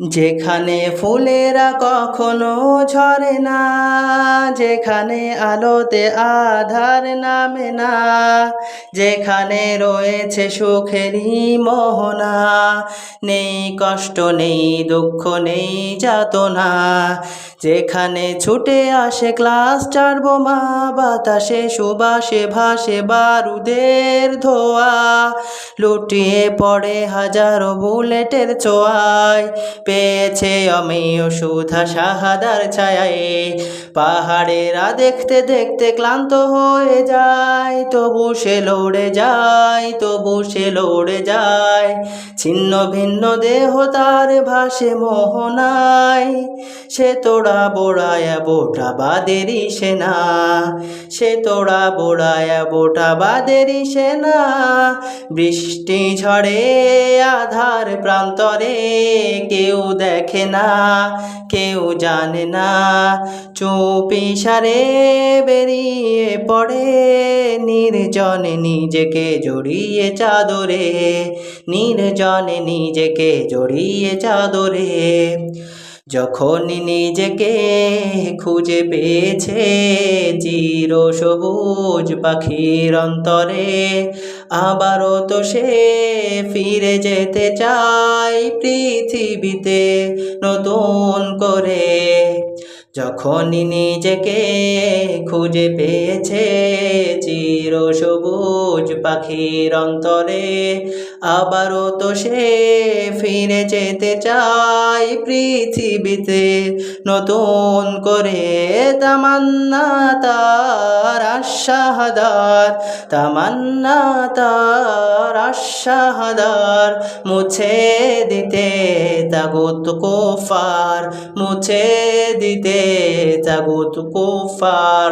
যেখানে ফুলেরা কখনো ঝরে না, যেখানে আলোতে আধার নামে না, যেখানে রয়েছে সুখেরই মোহনা, নেই কষ্ট নেই দুঃখ নেই যাতনা, যেখানে ছুটে আসে ক্লাস্টার বোমা, বাতাসে সুবাসে ভাসে বারুদের ধোয়া, লুটিয়ে পড়ে হাজারো বুলেটের ছোঁয়ায়, পেয়েছে অমেয় সুধা শাহাদার ছায়ায়। পাহাড়েরা দেখতে দেখতে ক্লান্ত হয়ে যায়, তবু সে লড়ে যায়, তবু সে লড়ে যায়। ছিন্ন ভিন্ন দেহ তার ভাসে মোহনায়, সে তোড়া বোড়ায় বোটা বাদেরই সেনা, সে তোড়া বোড়ায় বোটা বাদেরই সেনা। বৃষ্টি ঝড়ে আধার প্রান্তরে কেউ দেখে না, কেউ জানে না, চুপি সারে বেরিয়ে পড়ে নির্জনে নিজেকে জড়িয়ে চাদরে, নির্জনে নিজেকে জড়িয়ে চাদরে। যখনই নিজেকে খুঁজে পেয়েছে চির সবুজ পাখির অন্তরে, আবারও তো সে ফিরে যেতে চায় পৃথিবীতে নতুন করে। যখনই নিজেকে খুঁজে পেয়েছে চির সবুজ পাখির অন্তরে, আবারও তো সে ফিরে যেতে চায় পৃথিবীতে নতুন করে। তামান্না তার আশাহাদার, তামান্না তার আশাহাদার, মুছে দিতে তাগুত কুফার, মুছে দিতে তাগুত কুফার।